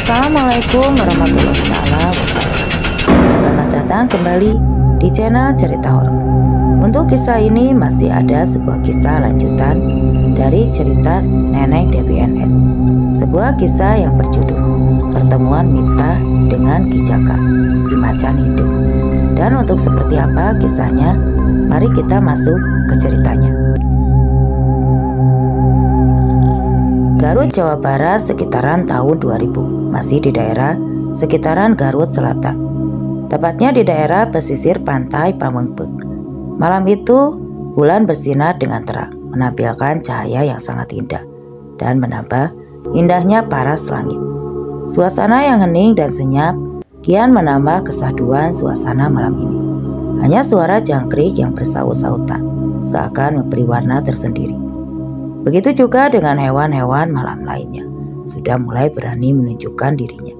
Assalamualaikum warahmatullahi wabarakatuh. Selamat datang kembali di channel Cerita Horor. Untuk kisah ini masih ada sebuah kisah lanjutan dari cerita Nenek DBNS. Sebuah kisah yang berjudul Pertemuan Miftah dengan Ki Jaka, si macan hidung. Dan untuk seperti apa kisahnya, mari kita masuk ke ceritanya. Garut, Jawa Barat sekitaran tahun 2000, masih di daerah sekitaran Garut Selatan. Tepatnya di daerah pesisir pantai Pamengbek. Malam itu, bulan bersinar dengan terang, menampilkan cahaya yang sangat indah dan menambah indahnya paras langit. Suasana yang hening dan senyap kian menambah kesahduan suasana malam ini. Hanya suara jangkrik yang bersaut-sautan, seakan memberi warna tersendiri. Begitu juga dengan hewan-hewan malam lainnya, sudah mulai berani menunjukkan dirinya.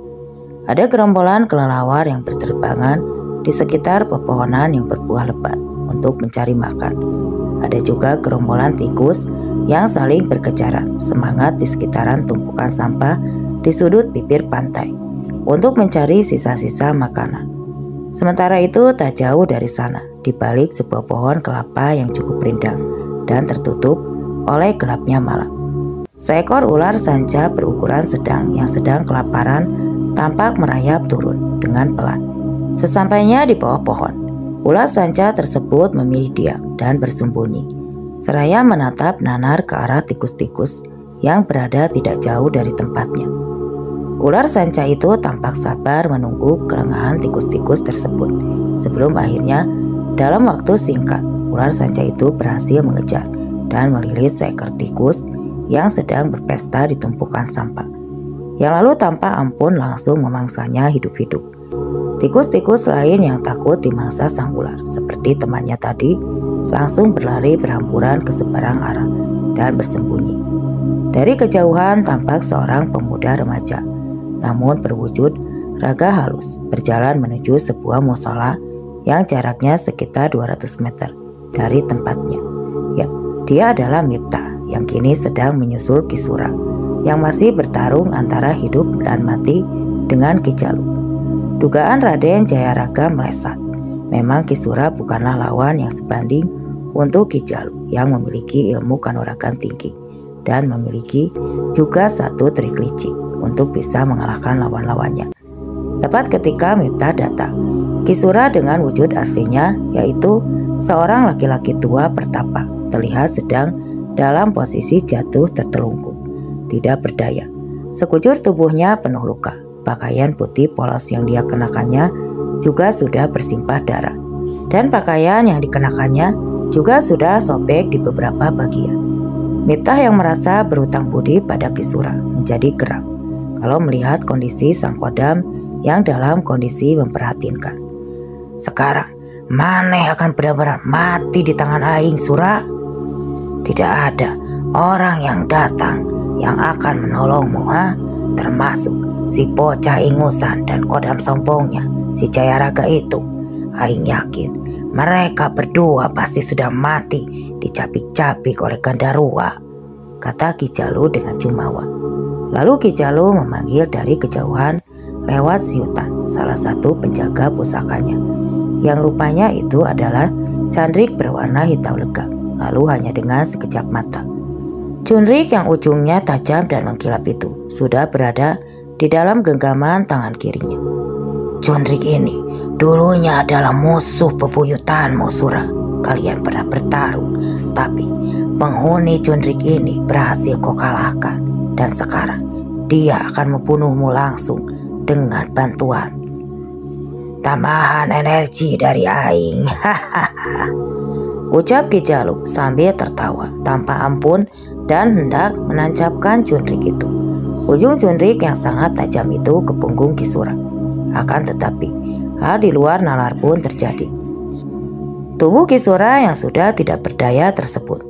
Ada gerombolan kelelawar yang berterbangan di sekitar pepohonan yang berbuah lebat untuk mencari makan. Ada juga gerombolan tikus yang saling berkejaran semangat di sekitaran tumpukan sampah di sudut bibir pantai untuk mencari sisa-sisa makanan. Sementara itu, tak jauh dari sana, di balik sebuah pohon kelapa yang cukup rindang dan tertutup oleh gelapnya malam, seekor ular sanca berukuran sedang yang sedang kelaparan tampak merayap turun dengan pelan. Sesampainya di bawah pohon, ular sanca tersebut memilih diam dan bersembunyi, seraya menatap nanar ke arah tikus-tikus yang berada tidak jauh dari tempatnya. Ular sanca itu tampak sabar menunggu kelengahan tikus-tikus tersebut sebelum akhirnya dalam waktu singkat ular sanca itu berhasil mengejar dan melilit seekor tikus yang sedang berpesta di tumpukan sampah, yang lalu tanpa ampun langsung memangsanya hidup-hidup. Tikus-tikus lain yang takut dimangsa sang ular seperti temannya tadi langsung berlari berhamburan ke seberang arah dan bersembunyi. Dari kejauhan tampak seorang pemuda remaja, namun berwujud raga halus, berjalan menuju sebuah musola yang jaraknya sekitar 200 meter dari tempatnya. Ya, dia adalah Miftah yang kini sedang menyusul Ki Sura yang masih bertarung antara hidup dan mati dengan Ki Jalu. Dugaan Raden Jayaraga melesat. Memang Ki Sura bukanlah lawan yang sebanding untuk Ki Jalu yang memiliki ilmu kanuragan tinggi dan memiliki juga satu trik licik untuk bisa mengalahkan lawan-lawannya. Tepat ketika Miftah datang, Ki Sura dengan wujud aslinya, yaitu seorang laki-laki tua bertapa, terlihat sedang dalam posisi jatuh tertelungkup, tidak berdaya. Sekujur tubuhnya penuh luka. Pakaian putih polos yang dia kenakannya juga sudah bersimpah darah, dan pakaian yang dikenakannya juga sudah sobek di beberapa bagian. Miftah yang merasa berutang budi pada Ki Sura menjadi geram kalau melihat kondisi sang kodam yang dalam kondisi memprihatinkan. Sekarang maneh akan benar-benar mati di tangan aing, Sura. Tidak ada orang yang datang yang akan menolongmu, termasuk si bocah ingusan dan kodam sombongnya, si Jayaraga itu. Aing yakin mereka berdua pasti sudah mati dicapik-capik oleh Gandarua, kata Ki Jalu dengan jumawa. Lalu Ki Jalu memanggil dari kejauhan lewat siutan salah satu penjaga pusakanya, yang rupanya itu adalah candrik berwarna hitam legam, lalu hanya dengan sekejap mata. Cundrik yang ujungnya tajam dan mengkilap itu sudah berada di dalam genggaman tangan kirinya. Cundrik ini dulunya adalah musuh bebuyutanmu, Sura. Kalian pernah bertarung, tapi penghuni Cundrik ini berhasil kau kalahkan, dan sekarang dia akan membunuhmu langsung dengan bantuan tambahan energi dari aing. Ucap Ki Jalu sambil tertawa tanpa ampun dan hendak menancapkan cundrik itu. Ujung cundrik yang sangat tajam itu ke punggung Ki Sura. Akan tetapi hal di luar nalar pun terjadi. Tubuh Ki Sura yang sudah tidak berdaya tersebut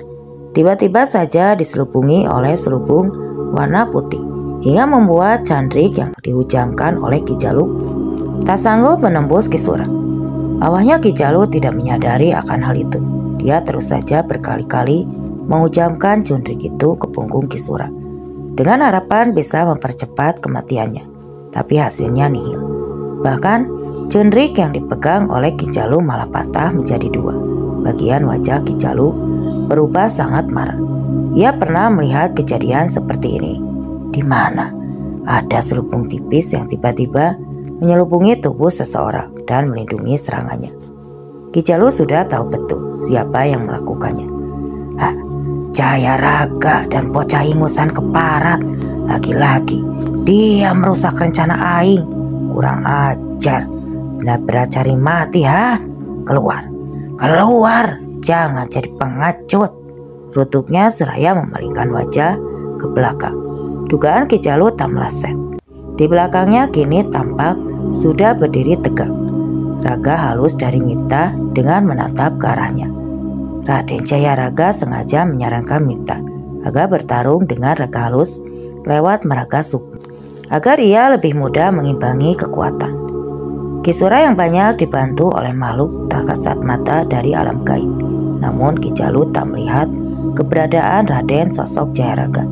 tiba-tiba saja diselubungi oleh selubung warna putih hingga membuat candrik yang dihujamkan oleh Ki Jalu tak sanggup menembus Ki Sura. Awalnya Ki Jalu tidak menyadari akan hal itu. Dia terus saja berkali-kali menghujamkan cundrik itu ke punggung Ki Sura dengan harapan bisa mempercepat kematiannya. tapi hasilnya nihil. Bahkan cundrik yang dipegang oleh Ki Jalu malah patah menjadi dua. Bagian wajah Ki Jalu berubah sangat marah. Ia pernah melihat kejadian seperti ini, di mana ada selubung tipis yang tiba-tiba menyelubungi tubuh seseorang dan melindungi serangannya. Ki Jalu sudah tahu betul siapa yang melakukannya. Jaya Raga dan bocah ingusan keparat. Lagi-lagi dia merusak rencana aing. Kurang ajar. Benar-benar cari mati, ha? Keluar. Jangan jadi pengecut. Rutuknya seraya memalingkan wajah ke belakang. Dugaan Ki Jalu tak meleset. Di belakangnya kini tampak sudah berdiri tegak Raga halus dari Mipta dengan menatap ke arahnya. Raden Jaya Raga sengaja menyarankan Mipta agar bertarung dengan Raga halus lewat Meraga Sukma, agar ia lebih mudah mengimbangi kekuatan. Kisura yang banyak dibantu oleh makhluk tak kasat mata dari alam gaib. Namun Ki Jalu tak melihat keberadaan Raden sosok Jaya Raga.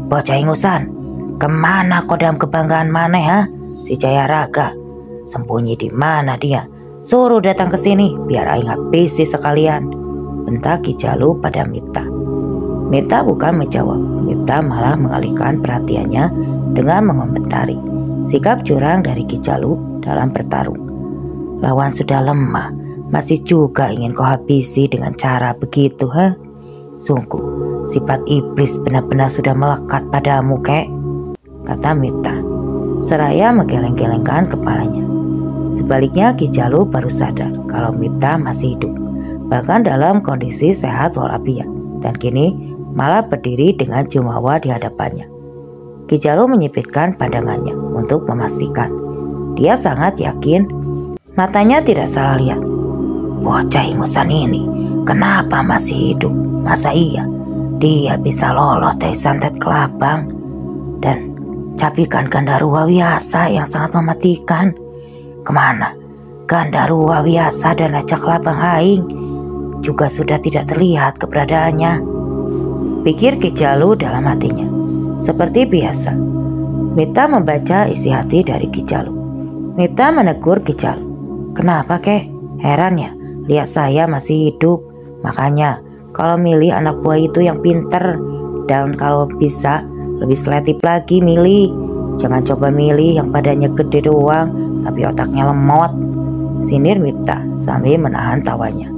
Bocah ingusan, kemana kodam kebanggaan maneh, ha? Si Jaya Raga sembunyi di mana dia? Suruh datang ke sini biar aing habisi sekalian, bentak Ki Jalu pada Mipta. Mipta bukan menjawab. Mipta malah mengalihkan perhatiannya dengan mengomentari sikap curang dari Ki Jalu dalam bertarung. Lawan sudah lemah, masih juga ingin kau habisi dengan cara begitu, ha? Sungguh, sifat iblis benar-benar sudah melekat padamu, kek, kata Mipta seraya menggeleng-gelengkan kepalanya. Sebaliknya Ki Jalu baru sadar kalau Mipta masih hidup, bahkan dalam kondisi sehat walafiat, dan kini malah berdiri dengan jumawa di hadapannya. Ki Jalu menyipitkan pandangannya untuk memastikan. Dia sangat yakin matanya tidak salah lihat. Bocah ingusan ini kenapa masih hidup? Masa iya dia bisa lolos dari santet kelabang dan cabikan Gandarua Wiyasa yang sangat mematikan? Kemana Gandarua Wiyasa dan Raja Kelabang aing? Juga sudah tidak terlihat keberadaannya, pikir Ki Jalu dalam hatinya. Seperti biasa, Mipta membaca isi hati dari Ki Jalu. Mipta menegur Ki Jalu. Kenapa, kek? Heran ya, lihat saya masih hidup. Makanya kalau milih anak buah itu yang pinter, dan kalau bisa lebih selektif lagi milih. Jangan coba milih yang badannya gede doang tapi otaknya lemot, sinir Mipta sambil menahan tawanya.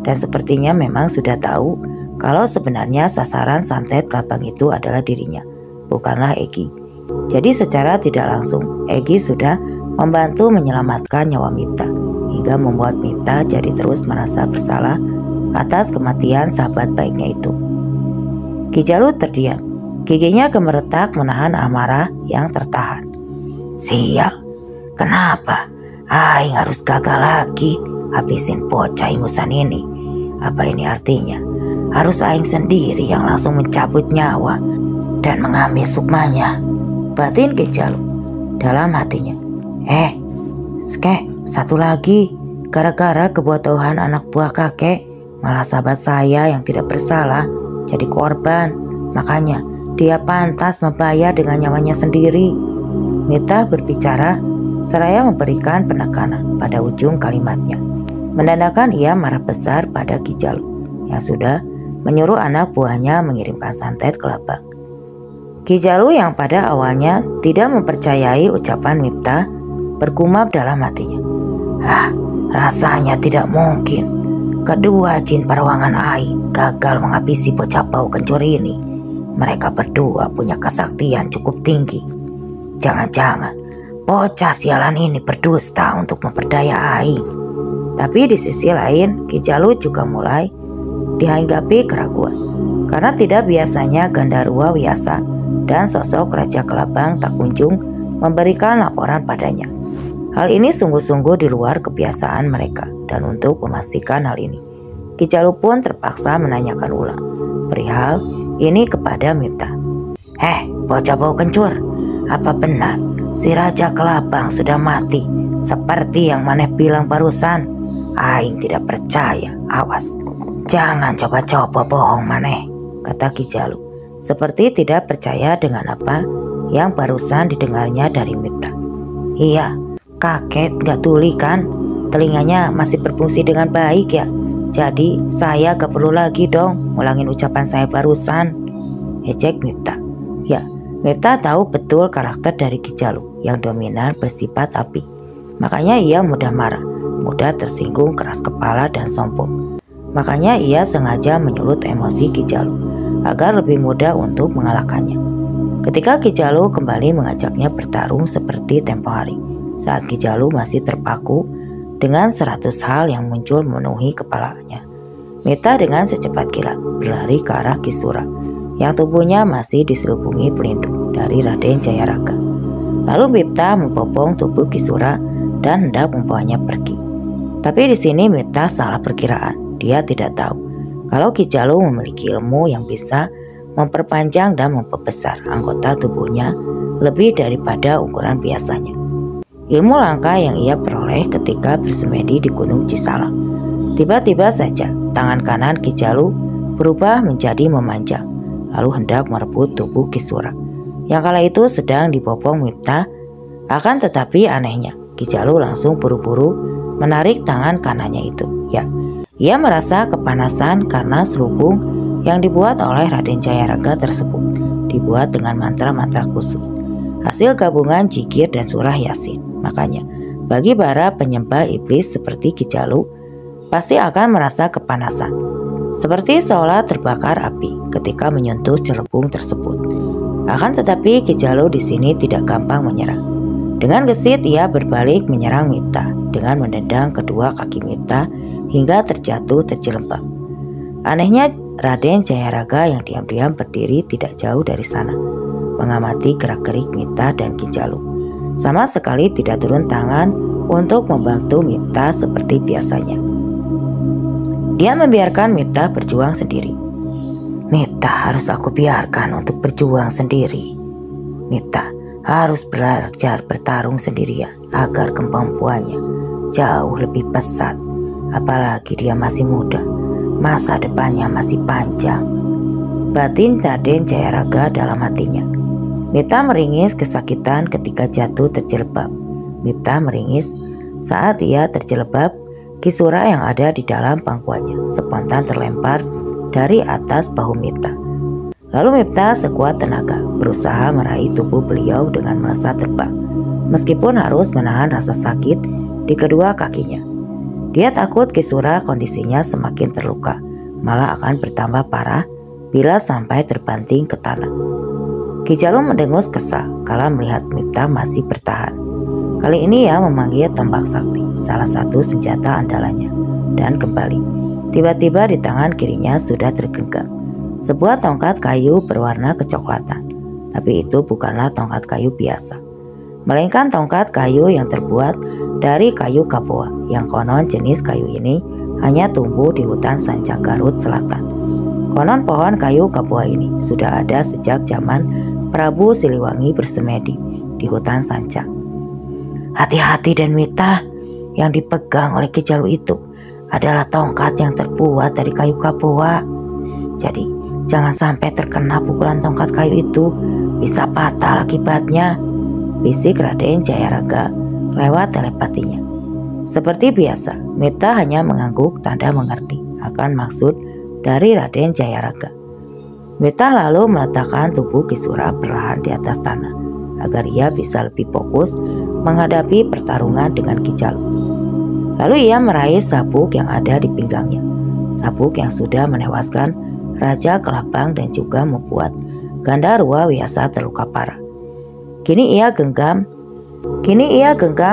Dan sepertinya memang sudah tahu kalau sebenarnya sasaran santet kelabang itu adalah dirinya, bukanlah Egi. Jadi secara tidak langsung Egi sudah membantu menyelamatkan nyawa Mipta, hingga membuat Mipta jadi terus merasa bersalah atas kematian sahabat baiknya itu. Ki Jalu terdiam, giginya gemeretak menahan amarah yang tertahan. Sial, kenapa aing harus gagal lagi habisin bocah ingusan ini? Apa ini artinya harus aing sendiri yang langsung mencabut nyawa dan mengambil sukmanya? Batin Ki Jalu dalam hatinya. Kek, satu lagi, gara-gara kebodohan anak buah kakek, malah sahabat saya yang tidak bersalah jadi korban. Makanya dia pantas membayar dengan nyawanya sendiri. Mipta berbicara seraya memberikan penekanan pada ujung kalimatnya. Menandakan ia marah besar pada Ki Jalu yang sudah menyuruh anak buahnya mengirimkan santet kelabang. Ki Jalu yang pada awalnya tidak mempercayai ucapan Mipta bergumam dalam hatinya. Rasanya tidak mungkin kedua jin parawangan aing gagal menghabisi bocah bau kencur ini. Mereka berdua punya kesaktian cukup tinggi. Jangan-jangan bocah sialan ini berdusta untuk memperdaya aing. Tapi di sisi lain Ki Jalu juga mulai dihinggapi keraguan, karena tidak biasanya Gandarua Wiyasa dan sosok Raja Kelabang tak kunjung memberikan laporan padanya. Hal ini sungguh-sungguh di luar kebiasaan mereka, dan untuk memastikan hal ini Ki Jalu pun terpaksa menanyakan ulang perihal ini kepada Mipta. Bocah bau kencur, apa benar si Raja Kelabang sudah mati seperti yang maneh bilang barusan? Aing tidak percaya, awas. Jangan coba-coba bohong maneh, kata Ki Jalu, seperti tidak percaya dengan apa yang barusan didengarnya dari Miftah. Iya, kaget gak tuli kan? Telinganya masih berfungsi dengan baik ya? Jadi saya gak perlu lagi dong ngulangin ucapan saya barusan, ejek Miftah. Ya, Miftah tahu betul karakter dari Ki Jalu yang dominan bersifat api. Makanya ia mudah marah, mudah tersinggung, keras kepala dan sombong. Makanya ia sengaja menyulut emosi Ki Jalu agar lebih mudah untuk mengalahkannya. Ketika Ki Jalu kembali mengajaknya bertarung seperti tempo hari, saat Ki Jalu masih terpaku dengan 100 hal yang muncul memenuhi kepalanya, Miftah dengan secepat kilat berlari ke arah Ki Sura yang tubuhnya masih diselubungi pelindung dari Raden Jayaraga. Lalu Miftah membopong tubuh Ki Sura dan hendak membawanya pergi. Tapi di sini Miftah salah perkiraan. Dia tidak tahu kalau Ki Jalu memiliki ilmu yang bisa memperpanjang dan memperbesar anggota tubuhnya lebih daripada ukuran biasanya. Ilmu langka yang ia peroleh ketika bersemedi di Gunung Cisalang. Tiba-tiba saja tangan kanan Ki Jalu berubah menjadi memanjang, lalu hendak merebut tubuh Ki Sura yang kala itu sedang dibopong Miftah. Akan tetapi anehnya, Ki Jalu langsung buru-buru menarik tangan kanannya itu. Ya, ia merasa kepanasan karena selubung yang dibuat oleh Raden Jayaraga tersebut dibuat dengan mantra-mantra khusus, hasil gabungan jikir dan surah Yasin. Makanya bagi para penyembah iblis seperti Ki Jalu pasti akan merasa kepanasan, seperti seolah terbakar api ketika menyentuh celebung tersebut. Akan tetapi Ki Jalu di sini tidak gampang menyerah. Dengan gesit ia berbalik menyerang Miftah dengan menendang kedua kaki Miftah hingga terjatuh terjelembab. Anehnya Raden Jayaraga yang diam-diam berdiri tidak jauh dari sana, mengamati gerak-gerik Miftah dan Ki Jalu. Sama sekali tidak turun tangan untuk membantu Miftah seperti biasanya. Dia membiarkan Miftah berjuang sendiri. Miftah harus aku biarkan untuk berjuang sendiri. Miftah harus belajar bertarung sendirian agar kemampuannya jauh lebih pesat. Apalagi dia masih muda, masa depannya masih panjang, batin Raden Jayaraga dalam hatinya. Miftah meringis kesakitan ketika jatuh terjelebab. Miftah meringis saat ia terjelebab. Ki Sura yang ada di dalam pangkuannya spontan terlempar dari atas bahu Miftah. Lalu Miftah sekuat tenaga berusaha meraih tubuh beliau dengan melesat terbang, meskipun harus menahan rasa sakit di kedua kakinya. Dia takut Ki Sura kondisinya semakin terluka, malah akan bertambah parah bila sampai terbanting ke tanah. Ki Jalu mendengus kesal kala melihat Miftah masih bertahan. Kali ini ia memanggil tombak sakti, salah satu senjata andalannya, dan kembali. Tiba-tiba di tangan kirinya sudah tergenggam sebuah tongkat kayu berwarna kecoklatan. Tapi itu bukanlah tongkat kayu biasa, melainkan tongkat kayu yang terbuat dari kayu kapoa, yang konon jenis kayu ini hanya tumbuh di hutan Sancang Garut Selatan. Konon pohon kayu kapoa ini sudah ada sejak zaman Prabu Siliwangi bersemedi di hutan Sancang. Hati-hati dan Miftah, yang dipegang oleh Ki Jalu itu adalah tongkat yang terbuat dari kayu kapoa. Jadi jangan sampai terkena pukulan tongkat kayu itu, bisa fatal akibatnya, bisik Raden Jayaraga lewat telepatinya. Seperti biasa, Miftah hanya mengangguk tanda mengerti akan maksud dari Raden Jayaraga. Miftah lalu meletakkan tubuh Ki Sura perlahan di atas tanah agar ia bisa lebih fokus menghadapi pertarungan dengan Ki Jalu. Lalu ia meraih sabuk yang ada di pinggangnya, sabuk yang sudah menewaskan Raja Kelabang dan juga membuat Gandarwa Wiyasa terluka parah. Kini ia genggam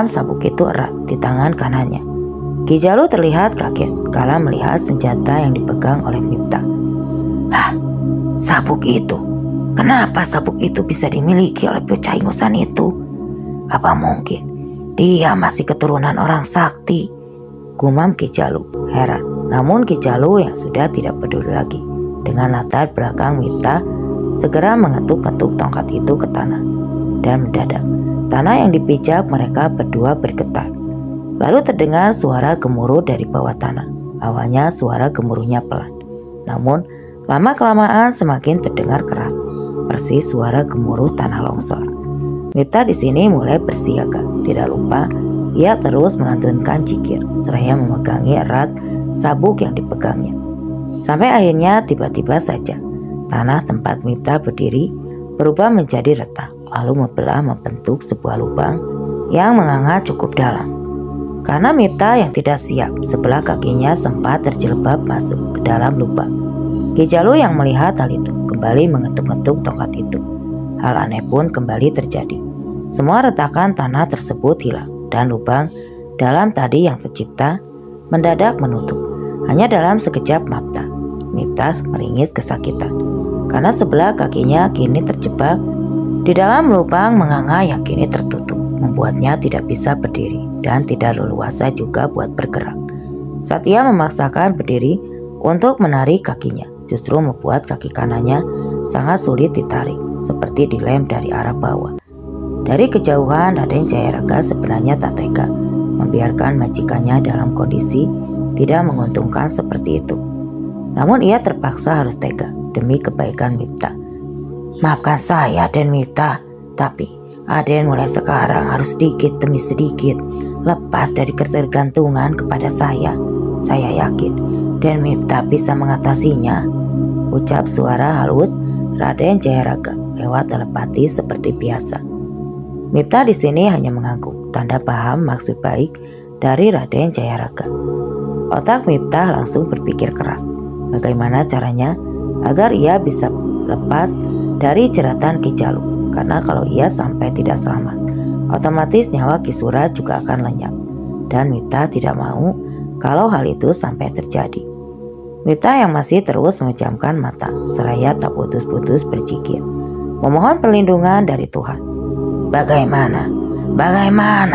sabuk itu erat di tangan kanannya. Ki Jalu terlihat kaget kala melihat senjata yang dipegang oleh Miftah. Hah, sabuk itu? Kenapa sabuk itu bisa dimiliki oleh bocah ingusan itu? Apa mungkin dia masih keturunan orang sakti? Gumam Ki Jalu heran. Namun Ki Jalu yang sudah tidak peduli lagi dengan latar belakang Miftah segera mengetuk-ketuk tongkat itu ke tanah. Dan mendadak tanah yang dipijak mereka berdua bergetar. Lalu terdengar suara gemuruh dari bawah tanah. Awalnya suara gemuruhnya pelan, namun lama-kelamaan semakin terdengar keras, persis suara gemuruh tanah longsor. Miftah di sini mulai bersiaga. Tidak lupa, ia terus melantunkan zikir seraya memegangi erat sabuk yang dipegangnya. Sampai akhirnya tiba-tiba saja tanah tempat Miftah berdiri berubah menjadi retak, lalu membentuk sebuah lubang yang menganga cukup dalam. Karena Miftah yang tidak siap, sebelah kakinya sempat terjelebab masuk ke dalam lubang. Ki Jalu yang melihat hal itu kembali mengetuk-ngetuk tongkat itu. Hal aneh pun kembali terjadi. Semua retakan tanah tersebut hilang dan lubang dalam tadi yang tercipta mendadak menutup. Hanya dalam sekejap mata, Miftah meringis kesakitan karena sebelah kakinya kini terjebak di dalam lubang menganga yang kini tertutup, membuatnya tidak bisa berdiri dan tidak leluasa juga buat bergerak. Saat ia memaksakan berdiri untuk menarik kakinya, justru membuat kaki kanannya sangat sulit ditarik, seperti dilem dari arah bawah. Dari kejauhan, Raden Jayaraga sebenarnya tak tega membiarkan majikannya dalam kondisi tidak menguntungkan seperti itu. Namun ia terpaksa harus tega demi kebaikan Miftah. Maafkan saya, Den Miftah, tapi Aden mulai sekarang harus sedikit demi sedikit lepas dari ketergantungan kepada saya. Saya yakin Den Miftah bisa mengatasinya, ucap suara halus Raden Jayaraga lewat telepati seperti biasa. Miftah di sini hanya mengangguk, tanda paham maksud baik dari Raden Jayaraga. Otak Miftah langsung berpikir keras, bagaimana caranya agar ia bisa lepas dari jeratan Ki Jalu. Karena kalau ia sampai tidak selamat, otomatis nyawa Ki Sura juga akan lenyap. Dan Miftah tidak mau kalau hal itu sampai terjadi. Miftah yang masih terus memejamkan mata, seraya tak putus-putus berzikir, memohon perlindungan dari Tuhan. Bagaimana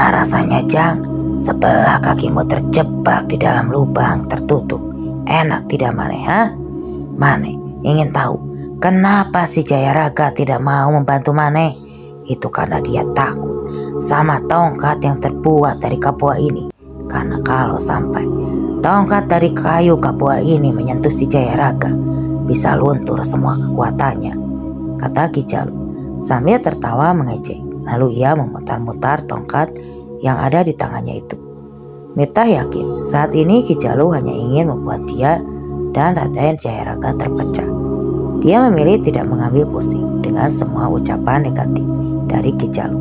rasanya, Jang? Sebelah kakimu terjebak di dalam lubang tertutup. Enak tidak, Mane? Mane ingin tahu kenapa si Jayaraga tidak mau membantu Mane? Itu karena dia takut sama tongkat yang terbuat dari kapua ini. Karena kalau sampai tongkat dari kayu kapua ini menyentuh si Jayaraga, bisa luntur semua kekuatannya, kata Ki Jalu sambil tertawa mengejek. Lalu ia memutar-mutar tongkat yang ada di tangannya itu. Miftah yakin saat ini Ki Jalu hanya ingin membuat dia dan Raden Jayaraga terpecah. Dia memilih tidak mengambil pusing dengan semua ucapan negatif dari Ki Jalu.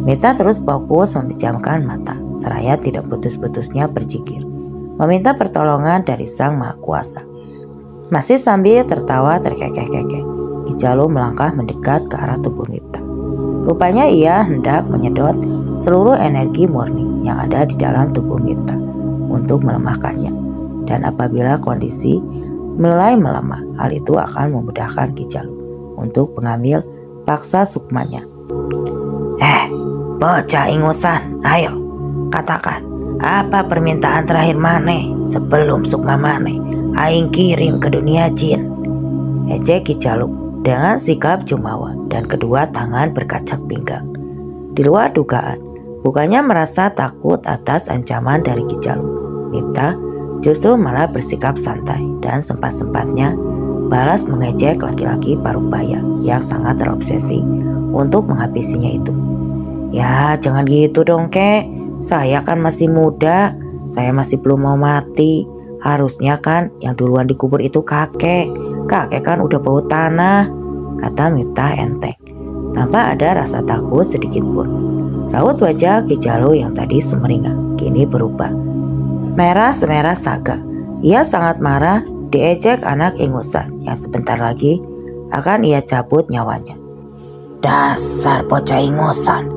Miftah terus fokus memejamkan mata, seraya tidak putus-putusnya berzikir, meminta pertolongan dari Sang Maha Kuasa. Masih sambil tertawa terkekeh-kekeh, Ki Jalu melangkah mendekat ke arah tubuh Miftah. Rupanya ia hendak menyedot seluruh energi murni yang ada di dalam tubuh Miftah untuk melemahkannya. Dan apabila kondisi mulai melemah, hal itu akan memudahkan Ki Jalu untuk mengambil paksa sukmanya. Bocah ingusan, ayo katakan apa permintaan terakhir Mane sebelum sukma Mane aing kirim ke dunia jin, ejek Ki Jalu dengan sikap jumawa dan kedua tangan berkacak pinggang. Di luar dugaan, bukannya merasa takut atas ancaman dari Ki Jalu, Miftah justru malah bersikap santai dan sempat-sempatnya balas mengejek laki-laki parubaya yang sangat terobsesi untuk menghabisinya itu. Ya jangan gitu dong kek, saya kan masih muda, saya masih belum mau mati. Harusnya kan yang duluan dikubur itu kakek kan udah bau tanah, kata Miftah enteng, tanpa ada rasa takut sedikit pun. Raut wajah Ki Jalu yang tadi semeringah kini berubah merah semerah saga. Ia sangat marah diejek anak ingusan yang sebentar lagi akan ia cabut nyawanya. Dasar bocah ingusan,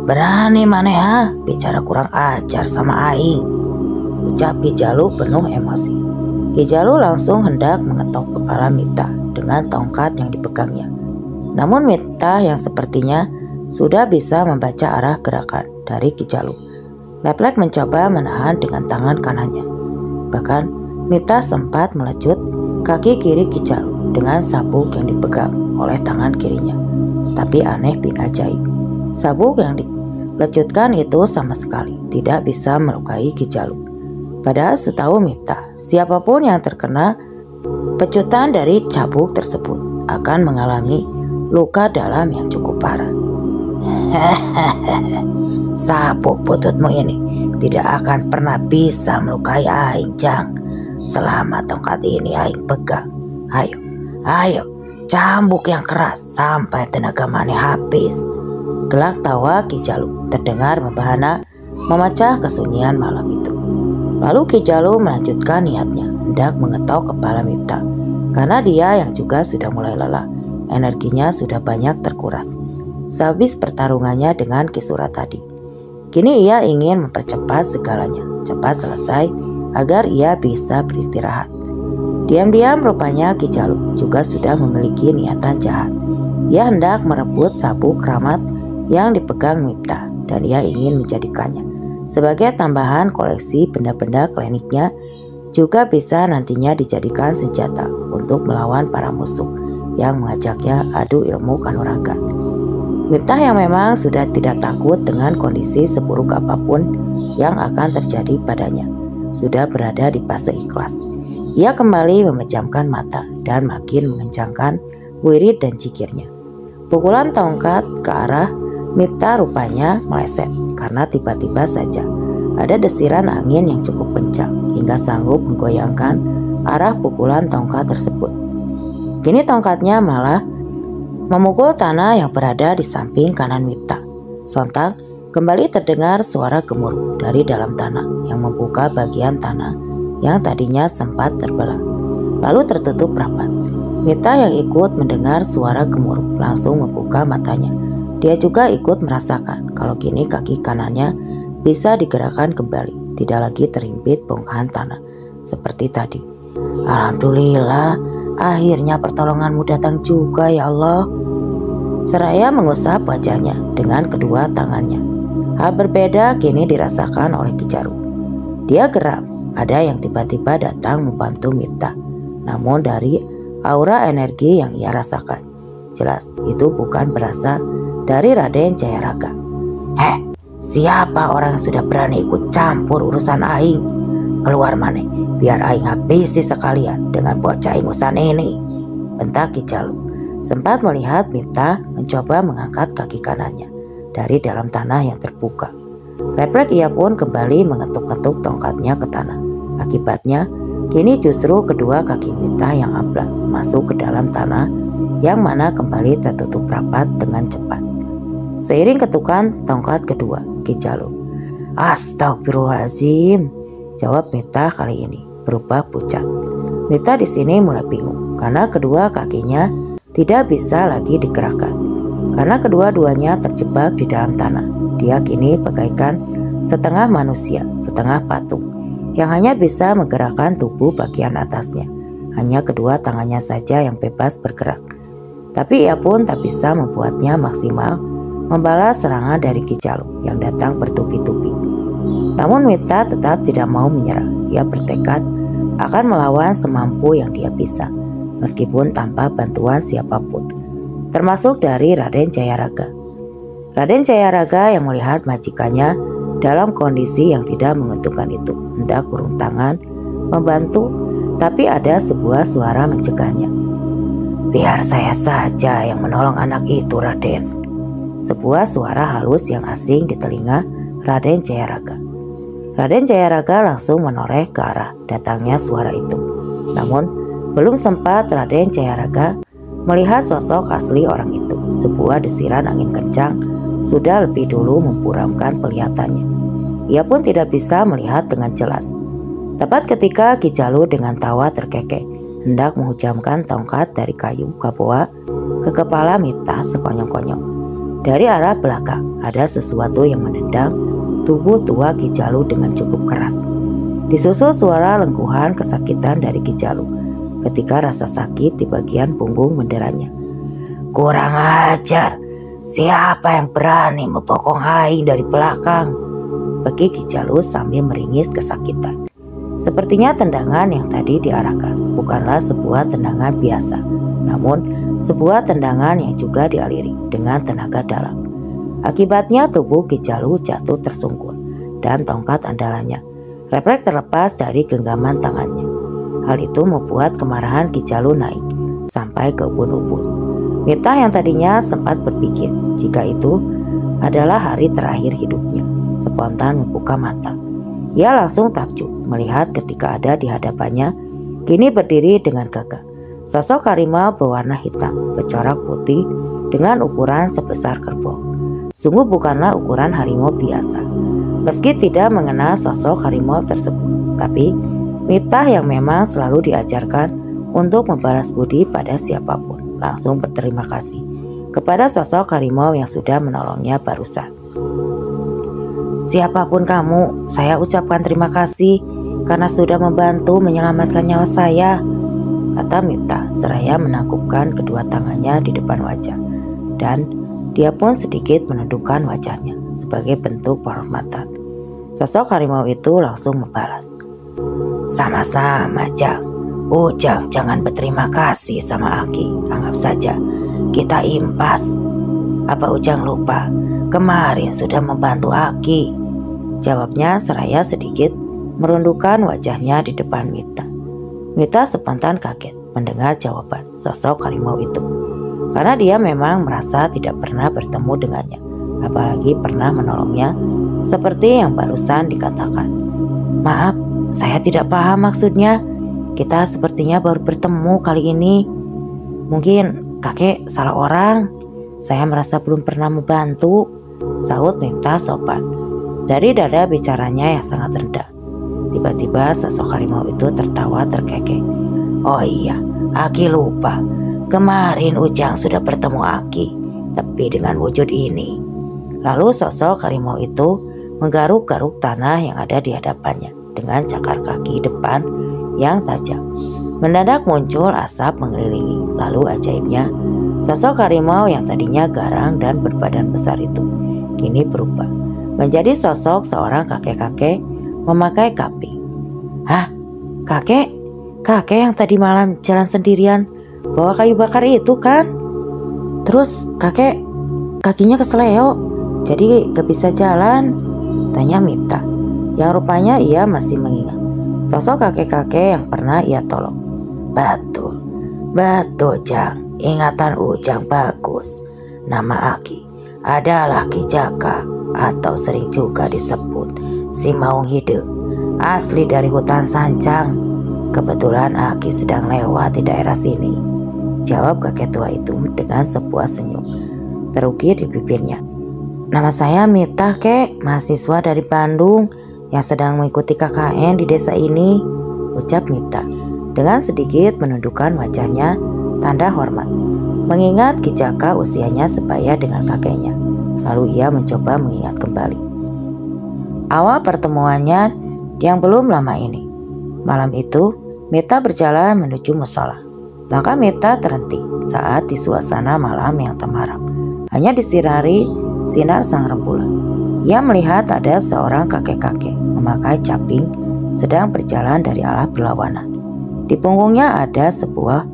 berani Mane bicara kurang ajar sama aing, ucap Ki Jalu penuh emosi. Ki Jalu langsung hendak mengetok kepala Miftah dengan tongkat yang dipegangnya. Namun Miftah yang sepertinya sudah bisa membaca arah gerakan dari Ki Jalu, Leplek mencoba menahan dengan tangan kanannya. Bahkan Miftah sempat melecut kaki kiri Ki Jalu dengan sabuk yang dipegang oleh tangan kirinya. Tapi aneh bin ajaib, sabuk yang dilecutkan itu sama sekali tidak bisa melukai Ki Jalu. Padahal setahu Miftah, siapapun yang terkena pecutan dari cabuk tersebut akan mengalami luka dalam yang cukup parah. Sabuk bututmu ini tidak akan pernah bisa melukai aing, Jang. Selama tongkat ini aing pegang. Ayo, cambuk yang keras sampai tenaga maneh habis. Gelak tawa Ki Jalu terdengar membahana memecah kesunyian malam itu. Lalu Ki Jalu melanjutkan niatnya, hendak mengetok kepala Miftah. Karena dia yang juga sudah mulai lelah, energinya sudah banyak terkuras sehabis pertarungannya dengan Ki Sura tadi. Kini ia ingin mempercepat segalanya, cepat selesai agar ia bisa beristirahat. Diam-diam rupanya Ki Jalu juga sudah memiliki niatan jahat. Ia hendak merebut sabuk keramat yang dipegang Miftah dan ia ingin menjadikannya sebagai tambahan koleksi benda-benda kliniknya, juga bisa nantinya dijadikan senjata untuk melawan para musuh yang mengajaknya adu ilmu kanuragan. Miftah yang memang sudah tidak takut dengan kondisi seburuk apapun yang akan terjadi padanya, sudah berada di fase ikhlas. Ia kembali memejamkan mata dan makin mengencangkan wirid dan zikirnya. Pukulan tongkat ke arah Miftah rupanya meleset karena tiba-tiba saja ada desiran angin yang cukup kencang hingga sanggup menggoyangkan arah pukulan tongkat tersebut. Kini tongkatnya malah memukul tanah yang berada di samping kanan Miftah. Sontak kembali terdengar suara gemuruh dari dalam tanah yang membuka bagian tanah yang tadinya sempat terbelah, lalu tertutup rapat. Miftah yang ikut mendengar suara gemuruh langsung membuka matanya. Dia juga ikut merasakan kalau kini kaki kanannya bisa digerakkan kembali, tidak lagi terhimpit bongkahan tanah seperti tadi. Alhamdulillah, akhirnya pertolonganmu datang juga ya Allah. Seraya mengusap wajahnya dengan kedua tangannya. Hal berbeda kini dirasakan oleh Ki Jalu. Dia geram. Ada yang tiba-tiba datang membantu Miftah. Namun dari aura energi yang ia rasakan, jelas itu bukan berasal dari Raden Jayaraga. Siapa orang yang sudah berani ikut campur urusan aing? Keluar maneh, biar aing habisi sekalian dengan bocah ingusan ini, bentak Ki Jalu. Sempat melihat Miftah mencoba mengangkat kaki kanannya dari dalam tanah yang terbuka. Refleks ia pun kembali mengetuk-ketuk tongkatnya ke tanah. Akibatnya, kini justru kedua kaki Miftah yang amplas masuk ke dalam tanah yang mana kembali tertutup rapat dengan cepat. Seiring ketukan tongkat kedua, Ki Jalu. Astagfirullahaladzim, jawab Miftah kali ini berubah pucat. Miftah di sini mulai bingung karena kedua kakinya tidak bisa lagi digerakkan. Karena kedua-duanya terjebak di dalam tanah. Dia kini bagaikan setengah manusia, setengah patung yang hanya bisa menggerakkan tubuh bagian atasnya. Hanya kedua tangannya saja yang bebas bergerak. Tapi ia pun tak bisa membuatnya maksimal membalas serangan dari Ki Jalu yang datang bertubi-tubi. Namun Miftah tetap tidak mau menyerah. Ia bertekad akan melawan semampu yang dia bisa, meskipun tanpa bantuan siapapun, termasuk dari Raden Jayaraga. Raden Jayaraga yang melihat majikannya dalam kondisi yang tidak menguntungkan itu hendak urung tangan membantu, tapi ada sebuah suara mencegahnya. Biar saya saja yang menolong anak itu, Raden. Sebuah suara halus yang asing di telinga Raden Jayaraga. Raden Jayaraga langsung menoleh ke arah datangnya suara itu. Namun belum sempat Raden Jayaraga melihat sosok asli orang itu, sebuah desiran angin kencang sudah lebih dulu memburamkan penglihatannya. Ia pun tidak bisa melihat dengan jelas. Tepat ketika Ki Jalu dengan tawa terkekeh hendak menghujamkan tongkat dari kayu kapoa ke kepala Miftah sekonyong-konyong. Dari arah belakang ada sesuatu yang menendang tubuh tua Ki Jalu dengan cukup keras. Disusul suara lengkuhan kesakitan dari Ki Jalu ketika rasa sakit di bagian punggung menderanya. Kurang ajar, siapa yang berani membokong aing dari belakang? Bagi Ki Jalu sambil meringis kesakitan. Sepertinya tendangan yang tadi diarahkan bukanlah sebuah tendangan biasa, namun sebuah tendangan yang juga dialiri dengan tenaga dalam. Akibatnya tubuh Ki Jalu jatuh tersungkur dan tongkat andalannya refleks terlepas dari genggaman tangannya. Hal itu membuat kemarahan Ki Jalu naik sampai ke ubun-ubun. Miftah yang tadinya sempat berpikir jika itu adalah hari terakhir hidupnya. Spontan membuka mata. Ia langsung takjub melihat ketika ada di hadapannya kini berdiri dengan gagah sosok harimau berwarna hitam bercorak putih dengan ukuran sebesar kerbau. Sungguh bukanlah ukuran harimau biasa. Meski tidak mengenal sosok harimau tersebut, tapi Miftah yang memang selalu diajarkan untuk membalas budi pada siapapun langsung berterima kasih kepada sosok harimau yang sudah menolongnya barusan. Siapapun kamu, saya ucapkan terima kasih karena sudah membantu menyelamatkan nyawa saya, kata Miftah seraya menangkupkan kedua tangannya di depan wajah. Dan dia pun sedikit menundukkan wajahnya sebagai bentuk penghormatan. Sosok harimau itu langsung membalas, sama-sama Jang. Ujang jangan berterima kasih sama Aki, anggap saja kita impas. Apa Ujang lupa kemarin sudah membantu Aki? Jawabnya seraya sedikit merundukkan wajahnya di depan Miftah. Miftah spontan kaget mendengar jawaban sosok harimau itu, karena dia memang merasa tidak pernah bertemu dengannya, apalagi pernah menolongnya seperti yang barusan dikatakan. Maaf, saya tidak paham maksudnya. Kita sepertinya baru bertemu kali ini. Mungkin kakek salah orang. Saya merasa belum pernah membantu, sahut Miftah sopan. Dari dada bicaranya yang sangat rendah, tiba-tiba sosok harimau itu tertawa terkekeh. Oh iya, Aki lupa. Kemarin Ujang sudah bertemu Aki, tapi dengan wujud ini. Lalu sosok harimau itu menggaruk-garuk tanah yang ada di hadapannya dengan cakar kaki depan yang tajam. Mendadak muncul asap mengelilingi. Lalu ajaibnya, sosok harimau yang tadinya garang dan berbadan besar itu kini berubah menjadi sosok seorang kakek-kakek memakai kaping. Hah? Kakek? Kakek yang tadi malam jalan sendirian bawa kayu bakar itu kan? Terus kakek kakinya keseleo jadi gak bisa jalan, tanya Miftah yang rupanya ia masih mengingat sosok kakek-kakek yang pernah ia tolong. Betul Jang, ingatan Ujang bagus. Nama Aki adalah Ki Jaka atau sering juga disebut Si Maung Hidup, asli dari hutan Sancang. Kebetulan Aki sedang lewat di daerah sini, jawab kakek tua itu dengan sebuah senyum terukir di bibirnya. Nama saya Miftah kek, mahasiswa dari Bandung yang sedang mengikuti KKN di desa ini, ucap Miftah dengan sedikit menundukkan wajahnya tanda hormat, mengingat Ki Jaka usianya sebaya dengan kakeknya. Lalu ia mencoba mengingat kembali awal pertemuannya yang belum lama ini. Malam itu Miftah berjalan menuju musola. Langkah Miftah terhenti saat di suasana malam yang temaram hanya disinari sinar sang rembulan. Ia melihat ada seorang kakek-kakek memakai caping sedang berjalan dari arah berlawanan. Di punggungnya ada sebuah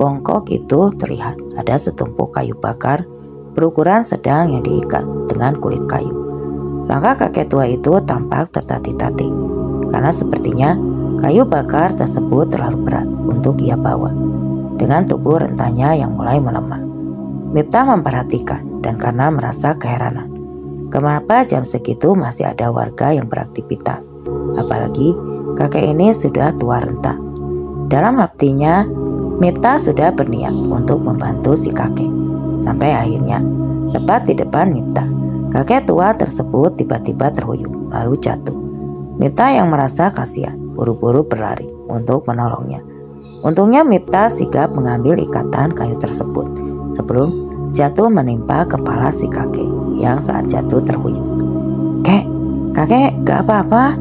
bongkok, itu terlihat ada setumpuk kayu bakar berukuran sedang yang diikat dengan kulit kayu. Langkah kakek tua itu tampak tertatih-tatih karena sepertinya kayu bakar tersebut terlalu berat untuk ia bawa. Dengan tubuh rentanya yang mulai melemah, Miftah memperhatikan dan karena merasa keheranan, kenapa jam segitu masih ada warga yang beraktivitas, apalagi kakek ini sudah tua renta. Dalam hatinya, Miftah sudah berniat untuk membantu si kakek. Sampai akhirnya, tepat di depan Miftah, kakek tua tersebut tiba-tiba terhuyung lalu jatuh. Miftah yang merasa kasihan buru-buru berlari untuk menolongnya. Untungnya Miftah sigap mengambil ikatan kayu tersebut sebelum jatuh menimpa kepala si kakek yang saat jatuh terhuyung. Kakek gak apa-apa?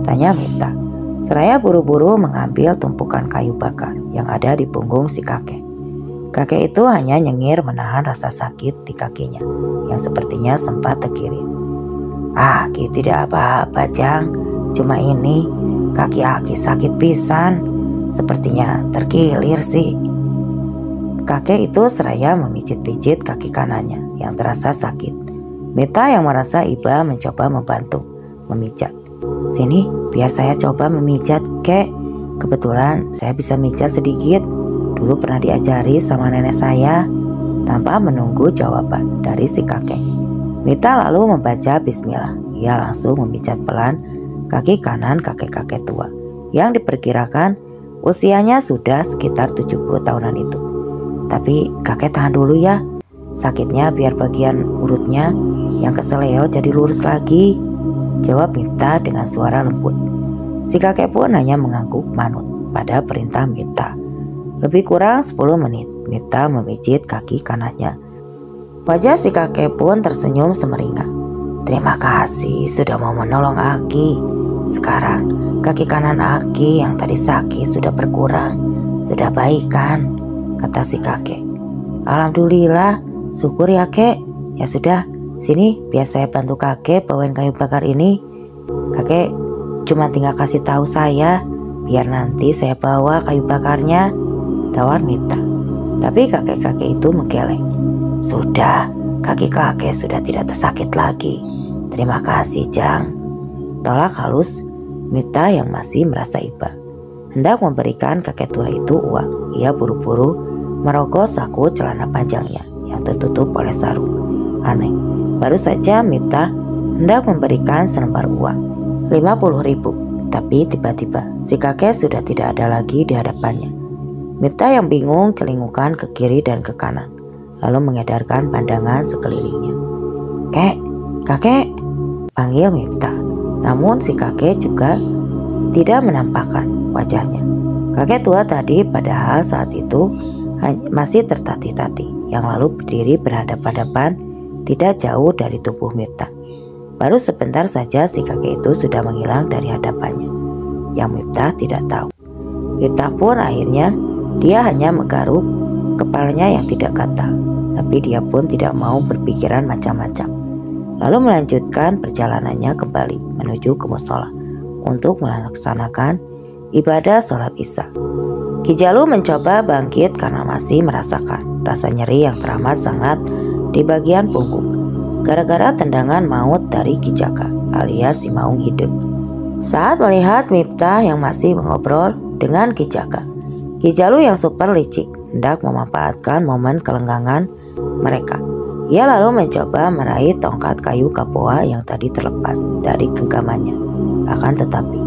Tanya Miftah seraya buru-buru mengambil tumpukan kayu bakar yang ada di punggung si kakek. Kakek itu hanya nyengir menahan rasa sakit di kakinya yang sepertinya sempat terkirir. Aki tidak apa-apa Jang, cuma ini kaki Aki sakit pisan, sepertinya terkilir sih. Kakek itu seraya memijit-pijit kaki kanannya yang terasa sakit. Miftah yang merasa iba mencoba membantu memijat. Sini, biar saya coba memijat, kek. Kebetulan saya bisa mijat sedikit. Dulu pernah diajari sama nenek saya. Tanpa menunggu jawaban dari si kakek, Miftah lalu membaca bismillah. Ia langsung memijat pelan kaki kanan kakek-kakek tua yang diperkirakan usianya sudah sekitar 70 tahunan itu. Tapi kakek tahan dulu ya, sakitnya biar bagian urutnya yang keseleo jadi lurus lagi, jawab Miftah dengan suara lembut. Si kakek pun hanya mengangguk manut pada perintah Miftah. Lebih kurang 10 menit Miftah memijit kaki kanannya. Wajah si kakek pun tersenyum semeringah. Terima kasih sudah mau menolong Aki. Sekarang kaki kanan Aki yang tadi sakit sudah berkurang. Sudah baik kan? Kata si kakek. Alhamdulillah, syukur ya kek. Ya sudah, sini biar saya bantu kakek bawain kayu bakar ini. Kakek cuma tinggal kasih tahu saya, biar nanti saya bawa kayu bakarnya, tawar Miftah. Tapi kakek-kakek itu menggeleng. Sudah, kaki kakek sudah tidak tersakit lagi. Terima kasih Jang. Tolak halus Miftah yang masih merasa iba. Hendak memberikan kakek tua itu uang. Ia buru-buru merogoh saku celana panjangnya yang tertutup oleh sarung. Aneh, baru saja Miftah hendak memberikan selembar uang 50.000. Tapi tiba-tiba si kakek sudah tidak ada lagi di hadapannya. Miftah yang bingung celingukan ke kiri dan ke kanan, lalu mengedarkan pandangan sekelilingnya. Kakek, panggil Miftah. Namun si kakek juga tidak menampakkan wajahnya. Kakek tua tadi padahal saat itu masih tertatih-tatih, yang lalu berdiri berhadapan-hadapan tidak jauh dari tubuh Miftah. Baru sebentar saja si kakek itu sudah menghilang dari hadapannya, yang Miftah tidak tahu. Miftah pun akhirnya dia hanya menggaruk kepalanya yang tidak gatal, tapi dia pun tidak mau berpikiran macam-macam. Lalu melanjutkan perjalanannya kembali menuju ke musola untuk melaksanakan ibadah sholat isya. Ki Jalu mencoba bangkit karena masih merasakan rasa nyeri yang teramat sangat di bagian punggung gara-gara tendangan maut dari Ki Jaka alias si Maung Hideng. Saat melihat Miftah yang masih mengobrol dengan Ki Jaka, Ki Jalu yang super licik hendak memanfaatkan momen kelenggangan mereka. Ia lalu mencoba meraih tongkat kayu kapoa yang tadi terlepas dari genggamannya. Akan tetapi,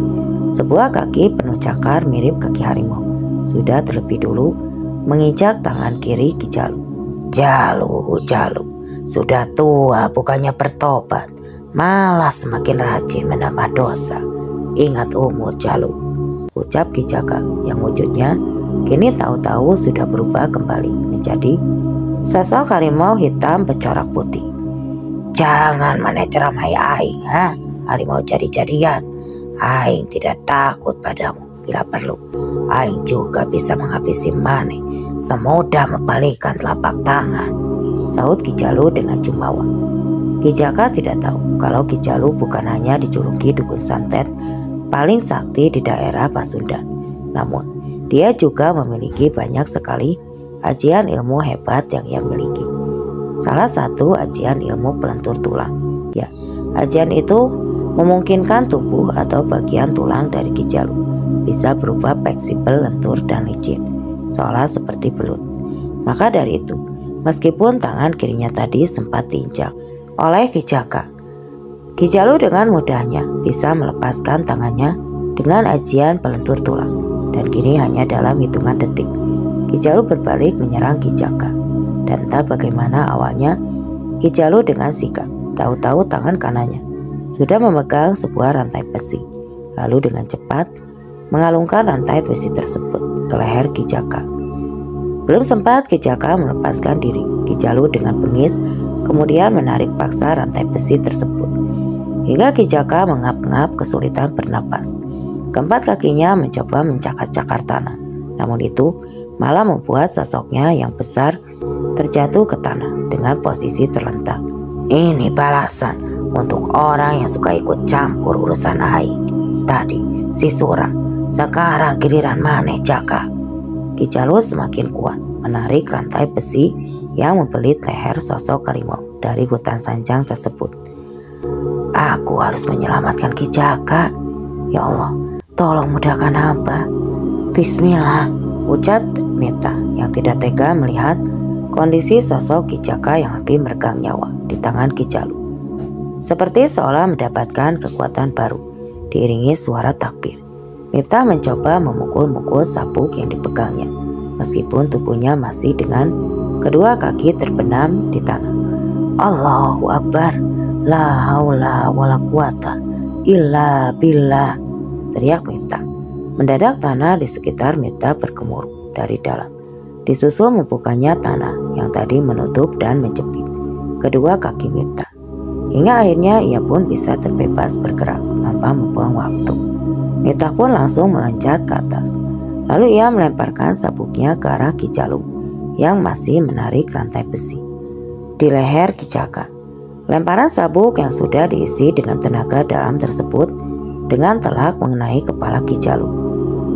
sebuah kaki penuh cakar mirip kaki harimau sudah terlebih dulu menginjak tangan kiri Ki Jalu. Jalu, sudah tua bukannya bertobat, malah semakin rajin menambah dosa. Ingat umur Jalu, ucap Ki Jaka yang wujudnya kini tahu-tahu sudah berubah kembali menjadi sosok harimau hitam bercorak putih. Jangan mana ceramai aing, harimau jadi-jadian. Aing tidak takut padamu. Bila perlu, aing juga bisa menghabisi Mane semudah membalikkan telapak tangan, sahut Ki Jalu dengan jumawa. Ki Jaka tidak tahu kalau Ki Jalu bukan hanya dijuluki dukun santet paling sakti di daerah Pasundan, namun dia juga memiliki banyak sekali ajian ilmu hebat yang ia miliki. Salah satu ajian ilmu pelentur tulang. Ya, ajian itu memungkinkan tubuh atau bagian tulang dari Ki Jalu bisa berubah fleksibel, lentur, dan licin, seolah seperti belut. Maka dari itu, meskipun tangan kirinya tadi sempat diinjak oleh Ki Jaka, Ki Jalu dengan mudahnya bisa melepaskan tangannya dengan ajian pelentur tulang. Dan kini hanya dalam hitungan detik, Ki Jalu berbalik menyerang Ki Jaka. Dan entah bagaimana awalnya Ki Jalu dengan sigap, tahu-tahu tangan kanannya sudah memegang sebuah rantai besi, lalu dengan cepat mengalungkan rantai besi tersebut ke leher Ki Jaka. Belum sempat Ki Jaka melepaskan diri, Ki Jalu dengan bengis kemudian menarik paksa rantai besi tersebut hingga Ki Jaka mengap-ngap kesulitan bernapas. Keempat kakinya mencoba mencakar-cakar tanah, namun itu malah membuat sosoknya yang besar terjatuh ke tanah dengan posisi terlentak. Ini balasan untuk orang yang suka ikut campur urusan aing. Tadi si Surang, sekarang giliran Mane Jaka. Ki Jalu semakin kuat menarik rantai besi yang membelit leher sosok harimau dari hutan sanjang tersebut. Aku harus menyelamatkan Ki Jaka. Ya Allah, tolong mudahkan hamba. Bismillah, ucap Miftah yang tidak tega melihat kondisi sosok Ki Jaka yang hampir meregang nyawa di tangan Ki Jalu. seperti seolah mendapatkan kekuatan baru. Diiringi suara takbir, Miftah mencoba memukul-mukul sabuk yang dipegangnya, meskipun tubuhnya masih dengan kedua kaki terbenam di tanah. Allahu Akbar, la haula wala quwata illa billah, teriak Miftah. Mendadak tanah di sekitar Miftah bergemuruh dari dalam, disusul membukanya tanah yang tadi menutup dan menjepit kedua kaki Miftah. Hingga akhirnya ia pun bisa terbebas bergerak tanpa membuang waktu. Miftah pun langsung meloncat ke atas. Lalu ia melemparkan sabuknya ke arah Ki Jalu yang masih menarik rantai besi di leher Ki Jaka. Lemparan sabuk yang sudah diisi dengan tenaga dalam tersebut dengan telak mengenai kepala Ki Jalu.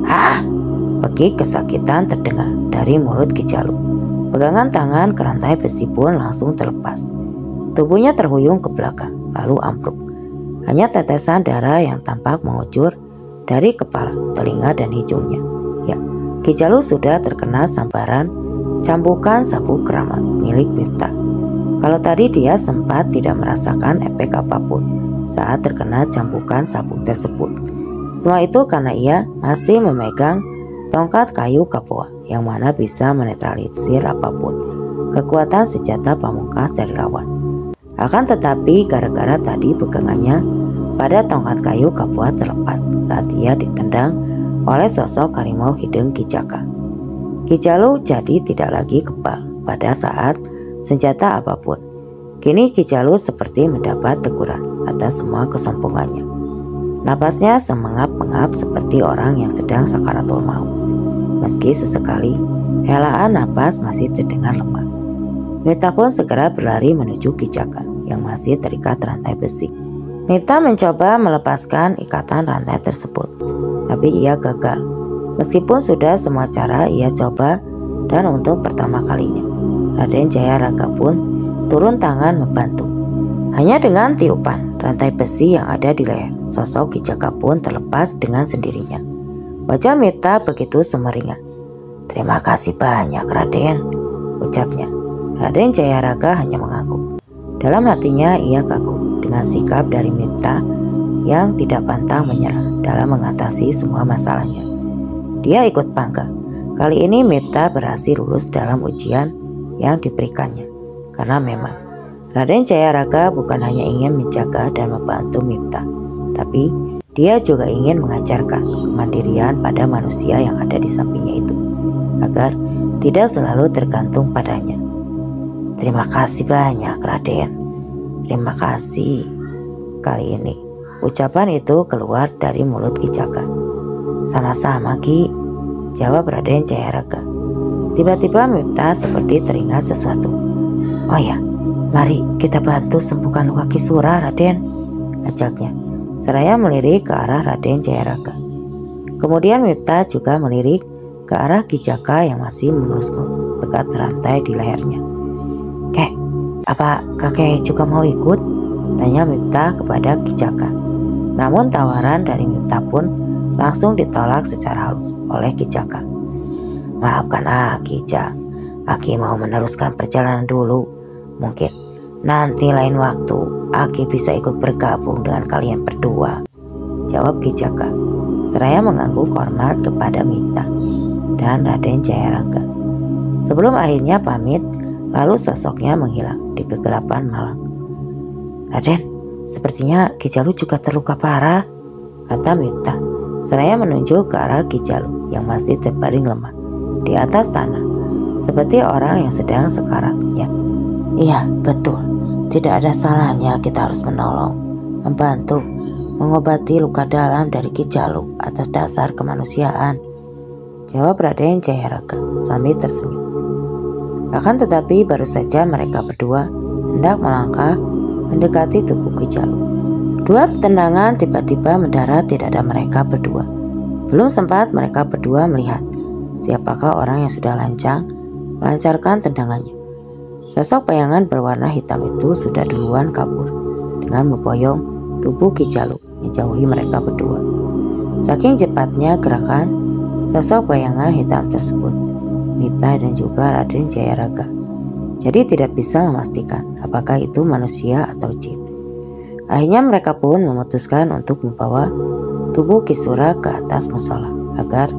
"Ah!" Pekik kesakitan terdengar dari mulut Ki Jalu. Pegangan tangan ke rantai besi pun langsung terlepas. Tubuhnya terhuyung ke belakang, lalu ambruk. Hanya tetesan darah yang tampak mengucur dari kepala, telinga, dan hidungnya. Ya, Ki Jalu sudah terkena sambaran cambukan sabuk keramat milik Miftah. Kalau tadi dia sempat tidak merasakan efek apapun saat terkena cambukan sabuk tersebut. Semua itu karena ia masih memegang tongkat kayu Kapoa yang mana bisa menetralisir apapun kekuatan senjata pamungkas dari lawan. Akan tetapi gara-gara tadi pegangannya pada tongkat kayu Kapoa terlepas saat ia ditendang oleh sosok harimau hidung Ki Jaka. Ki Jalu jadi tidak lagi kebal pada saat senjata apapun. Kini Ki Jalu seperti mendapat teguran atas semua kesombongannya. Napasnya semengap-mengap seperti orang yang sedang sakaratul maut. Meski sesekali helaan napas masih terdengar lemah. Miftah pun segera berlari menuju Ki Jaka yang masih terikat rantai besi. Miftah mencoba melepaskan ikatan rantai tersebut, tapi ia gagal. Meskipun sudah semua cara ia coba dan untuk pertama kalinya, Raden Jayaraga pun turun tangan membantu. Hanya dengan tiupan rantai besi yang ada di leher, sosok Ki Jaka pun terlepas dengan sendirinya. Wajah Miftah begitu sumringah. "Terima kasih banyak, Raden," ucapnya. Raden Jayaraga hanya mengangguk. Dalam hatinya ia kagum dengan sikap dari Miftah yang tidak pantang menyerah dalam mengatasi semua masalahnya. Dia ikut bangga. Kali ini Miftah berhasil lulus dalam ujian yang diberikannya. Karena memang Raden Jayaraga bukan hanya ingin menjaga dan membantu Miftah, tapi dia juga ingin mengajarkan kemandirian pada manusia yang ada di sampingnya itu, agar tidak selalu tergantung padanya. "Terima kasih banyak, Raden. Terima kasih." Kali ini ucapan itu keluar dari mulut Ki Jaka. "Sama-sama, Ki," jawab Raden Jayaraga. Tiba-tiba Miftah seperti teringat sesuatu. "Oh ya, mari kita bantu sembuhkan luka Ki Sura, Raden," ajaknya, seraya melirik ke arah Raden Jayaraga. Kemudian Miftah juga melirik ke arah Ki Jaka yang masih mengelus-ngelus dekat rantai di lehernya. "Kek, apa kakek juga mau ikut?" tanya Miftah kepada Ki Jaka. Namun tawaran dari Miftah pun langsung ditolak secara halus oleh Ki Jaka. "Maafkan Aki, Jak. Aki mau meneruskan perjalanan dulu. Mungkin nanti lain waktu Aki bisa ikut bergabung dengan kalian berdua," jawab Ki Jaka, seraya mengangguk hormat kepada Miftah dan Raden Jayaraga. Sebelum akhirnya pamit, lalu sosoknya menghilang di kegelapan malam. "Raden, sepertinya Ki Jalu juga terluka parah," kata Miftah, seraya menunjuk ke arah Ki Jalu yang masih terbaring lemah di atas tanah, seperti orang yang sedang sekarat. "Ya, iya betul. Tidak ada salahnya kita harus menolong, membantu, mengobati luka dalam dari Ki Jalu atas dasar kemanusiaan," jawab Raden Jayaraga sambil tersenyum. Akan tetapi baru saja mereka berdua hendak melangkah mendekati tubuh Ki Jalu, dua tendangan tiba-tiba mendarat di dada mereka berdua. Belum sempat mereka berdua melihat siapakah orang yang sudah lancang melancarkan tendangannya. Sosok bayangan berwarna hitam itu sudah duluan kabur dengan memboyong tubuh Ki Jalu menjauhi mereka berdua. Saking cepatnya gerakan sosok bayangan hitam tersebut, Miftah dan juga Raden Jayaraga jadi tidak bisa memastikan apakah itu manusia atau jin. Akhirnya mereka pun memutuskan untuk membawa tubuh Kisura ke atas musola agar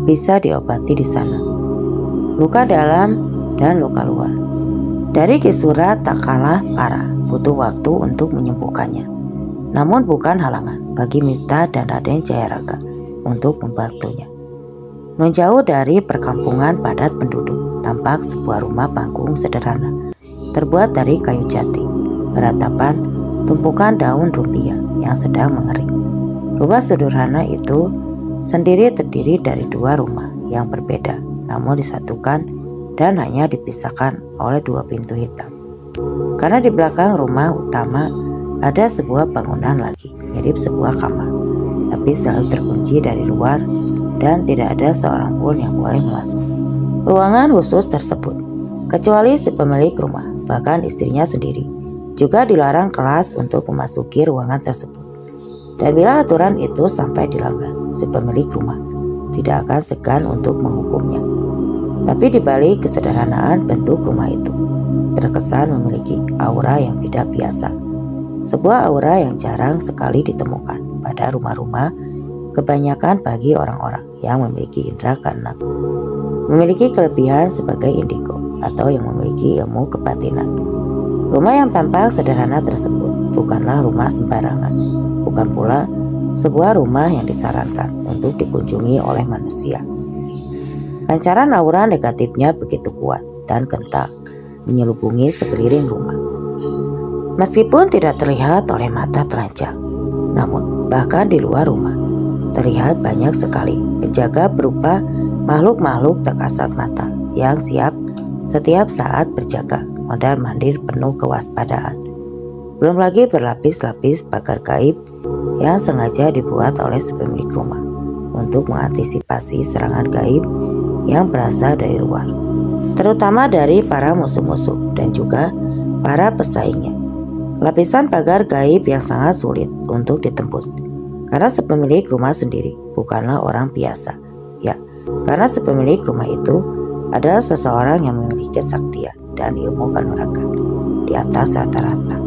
bisa diobati di sana. Luka dalam dan luka luar dari Kisura tak kalah parah, butuh waktu untuk menyembuhkannya. Namun bukan halangan bagi Mita dan Raden Jayaraga untuk membantunya. Menjauh dari perkampungan padat penduduk, tampak sebuah rumah panggung sederhana, terbuat dari kayu jati, beratapan tumpukan daun rumbia yang sedang mengering. Rumah sederhana itu sendiri terdiri dari dua rumah yang berbeda, namun disatukan dan hanya dipisahkan oleh dua pintu hitam. Karena di belakang rumah utama ada sebuah bangunan lagi, mirip sebuah kamar, tapi selalu terkunci dari luar dan tidak ada seorang pun yang boleh masuk ruangan khusus tersebut, kecuali si pemilik rumah. Bahkan istrinya sendiri juga dilarang keras untuk memasuki ruangan tersebut. Dan bila aturan itu sampai dilanggar, si pemilik rumah tidak akan segan untuk menghukumnya. Tapi di balik kesederhanaan bentuk rumah itu, terkesan memiliki aura yang tidak biasa. Sebuah aura yang jarang sekali ditemukan pada rumah-rumah, kebanyakan bagi orang-orang yang memiliki indera keenam, memiliki kelebihan sebagai indigo atau yang memiliki ilmu kebatinan. Rumah yang tampak sederhana tersebut bukanlah rumah sembarangan, bukan pula sebuah rumah yang disarankan untuk dikunjungi oleh manusia. Pancaran aura negatifnya begitu kuat dan kental, menyelubungi sekeliling rumah. Meskipun tidak terlihat oleh mata telanjang, namun bahkan di luar rumah terlihat banyak sekali penjaga berupa makhluk-makhluk tak kasat mata yang siap setiap saat berjaga mondar-mandir penuh kewaspadaan. Belum lagi berlapis-lapis pagar gaib yang sengaja dibuat oleh si pemilik rumah untuk mengantisipasi serangan gaib yang berasal dari luar, terutama dari para musuh-musuh dan juga para pesaingnya. Lapisan pagar gaib yang sangat sulit untuk ditembus, karena si pemilik rumah sendiri bukanlah orang biasa. Ya, karena si pemilik rumah itu adalah seseorang yang memiliki kesaktian dan ilmu kanuragan di atas rata-rata,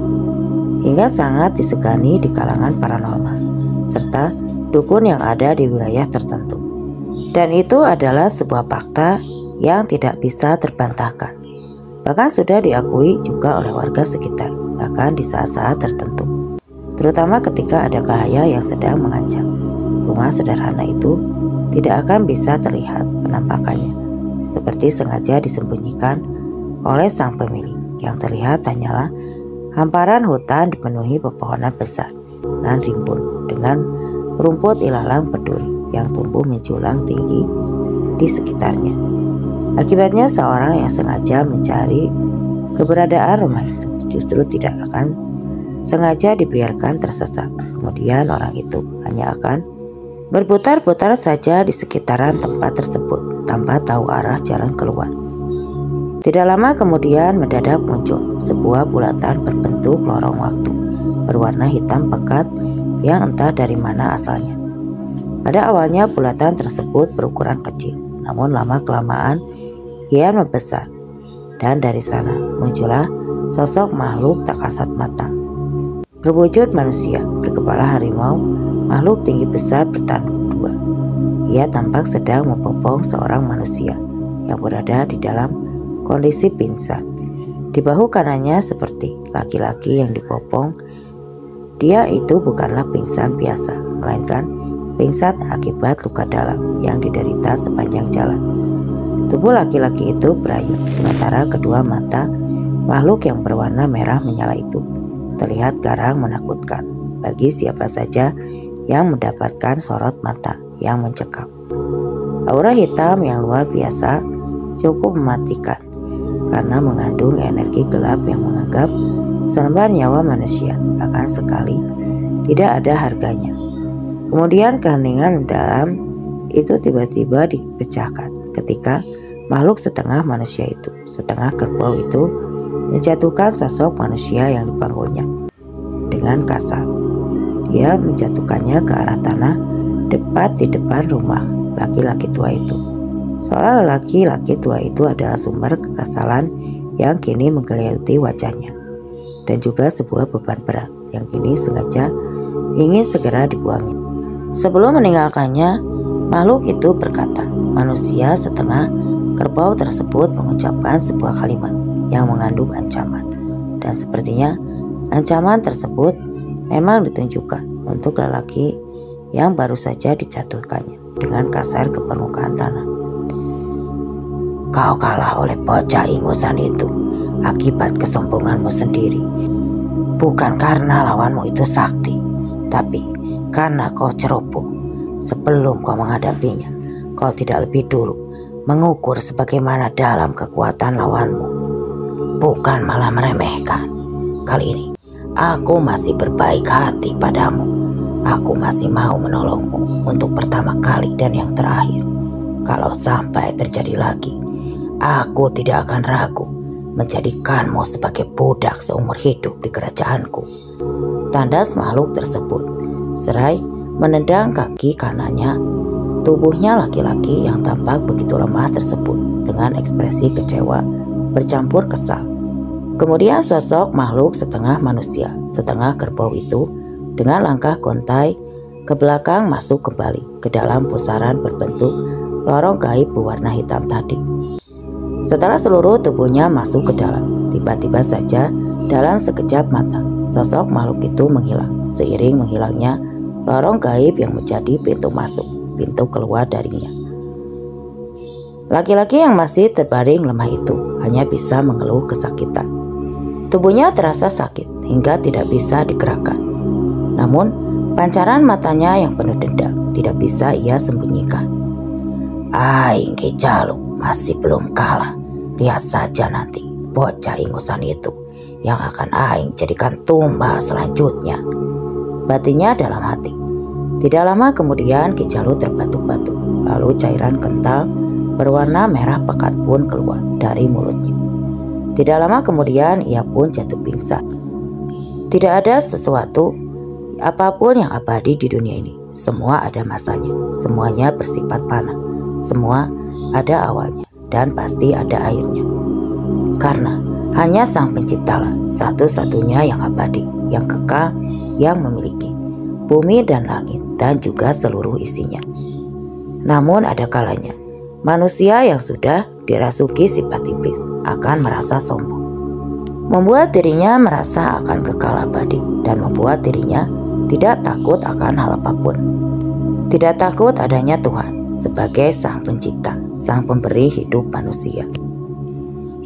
hingga sangat disegani di kalangan paranormal serta dukun yang ada di wilayah tertentu. Dan itu adalah sebuah fakta yang tidak bisa terbantahkan. Bahkan sudah diakui juga oleh warga sekitar, bahkan di saat-saat tertentu, terutama ketika ada bahaya yang sedang mengancam. Rumah sederhana itu tidak akan bisa terlihat penampakannya, seperti sengaja disembunyikan oleh sang pemilik. Yang terlihat hanyalah hamparan hutan dipenuhi pepohonan besar dan rimbun dengan rumput ilalang berduri yang tumbuh menjulang tinggi di sekitarnya. Akibatnya seorang yang sengaja mencari keberadaan rumah itu justru tidak akan sengaja dibiarkan tersesat. Kemudian orang itu hanya akan berputar-putar saja di sekitaran tempat tersebut tanpa tahu arah jalan keluar. Tidak lama kemudian mendadak muncul sebuah bulatan berbentuk lorong waktu berwarna hitam pekat yang entah dari mana asalnya. Pada awalnya bulatan tersebut berukuran kecil, namun lama-kelamaan kian membesar, dan dari sana muncullah sosok makhluk tak kasat mata, berwujud manusia, berkepala harimau, makhluk tinggi besar bertanduk dua. Ia tampak sedang membopong seorang manusia yang berada di dalam kondisi pingsan. Di bahu kanannya seperti laki-laki yang dipopong. Dia itu bukanlah pingsan biasa, melainkan pingsan akibat luka dalam yang diderita sepanjang jalan. Tubuh laki-laki itu berayun, sementara kedua mata makhluk yang berwarna merah menyala itu terlihat garang menakutkan bagi siapa saja yang mendapatkan sorot mata yang mencekam. Aura hitam yang luar biasa cukup mematikan, karena mengandung energi gelap yang menganggap selembar nyawa manusia akan sekali tidak ada harganya. Kemudian keheningan dalam itu tiba-tiba dipecahkan ketika makhluk setengah manusia itu, setengah kerbau itu menjatuhkan sosok manusia yang dipanggulnya dengan kasar. Dia menjatuhkannya ke arah tanah tepat di depan rumah laki-laki tua itu. Seolah laki-laki tua itu adalah sumber kekesalan yang kini menggelayuti wajahnya, dan juga sebuah beban berat yang kini sengaja ingin segera dibuangnya. Sebelum meninggalkannya, makhluk itu berkata, manusia setengah kerbau tersebut mengucapkan sebuah kalimat yang mengandung ancaman. Dan sepertinya ancaman tersebut memang ditunjukkan untuk lelaki yang baru saja dijatuhkannya dengan kasar ke permukaan tanah. Kau kalah oleh bocah ingusan itu akibat kesombonganmu sendiri. Bukan karena lawanmu itu sakti, tapi karena kau ceroboh. Sebelum kau menghadapinya, kau tidak lebih dulu mengukur sebagaimana dalam kekuatan lawanmu. Bukan malah meremehkan. Kali ini aku masih berbaik hati padamu. Aku masih mau menolongmu untuk pertama kali dan yang terakhir. Kalau sampai terjadi lagi, aku tidak akan ragu menjadikanmu sebagai budak seumur hidup di kerajaanku. Tandas makhluk tersebut serai menendang kaki kanannya. Tubuhnya laki-laki yang tampak begitu lemah tersebut dengan ekspresi kecewa bercampur kesal. Kemudian sosok makhluk setengah manusia, setengah kerbau itu dengan langkah gontai ke belakang masuk kembali ke dalam pusaran berbentuk lorong gaib berwarna hitam tadi. Setelah seluruh tubuhnya masuk ke dalam, tiba-tiba saja dalam sekejap mata sosok makhluk itu menghilang seiring menghilangnya lorong gaib yang menjadi pintu masuk, pintu keluar darinya. Laki-laki yang masih terbaring lemah itu hanya bisa mengeluh kesakitan. Tubuhnya terasa sakit hingga tidak bisa digerakkan. Namun pancaran matanya yang penuh dendam tidak bisa ia sembunyikan. Aing Ki Jalu masih belum kalah. Lihat saja nanti bocah ingusan itu yang akan Aing jadikan tumbal selanjutnya, batinnya dalam hati. Tidak lama kemudian Ki Jalu terbatuk-batuk, lalu cairan kental berwarna merah pekat pun keluar dari mulutnya. Tidak lama kemudian ia pun jatuh pingsan. Tidak ada sesuatu apapun yang abadi di dunia ini. Semua ada masanya, semuanya bersifat fana, semua ada awalnya dan pasti ada akhirnya. Karena hanya Sang Penciptalah satu-satunya yang abadi, yang kekal, yang memiliki bumi dan langit dan juga seluruh isinya. Namun ada kalanya manusia yang sudah dirasuki sifat iblis akan merasa sombong, membuat dirinya merasa akan kekal abadi dan membuat dirinya tidak takut akan hal apapun. Tidak takut adanya Tuhan sebagai Sang Pencipta, Sang Pemberi hidup manusia.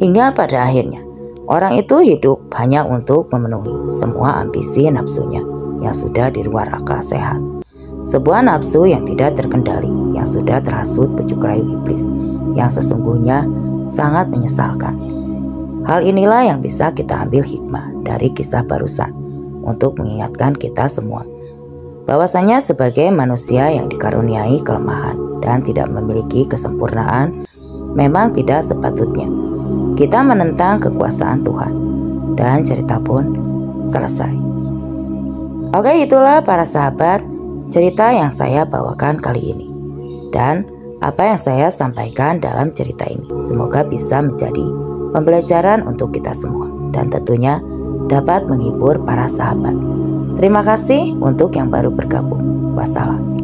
Hingga pada akhirnya orang itu hidup hanya untuk memenuhi semua ambisi nafsunya yang sudah di luar akal sehat. Sebuah nafsu yang tidak terkendali, yang sudah terhasut bujuk rayu iblis, yang sesungguhnya sangat menyesalkan. Hal inilah yang bisa kita ambil hikmah dari kisah barusan untuk mengingatkan kita semua bahwasanya sebagai manusia yang dikaruniai kelemahan dan tidak memiliki kesempurnaan, memang tidak sepatutnya kita menentang kekuasaan Tuhan. Dan cerita pun selesai. Oke, itulah para sahabat cerita yang saya bawakan kali ini. Dan apa yang saya sampaikan dalam cerita ini semoga bisa menjadi pembelajaran untuk kita semua dan tentunya dapat menghibur para sahabat. Terima kasih untuk yang baru bergabung. Wassalam.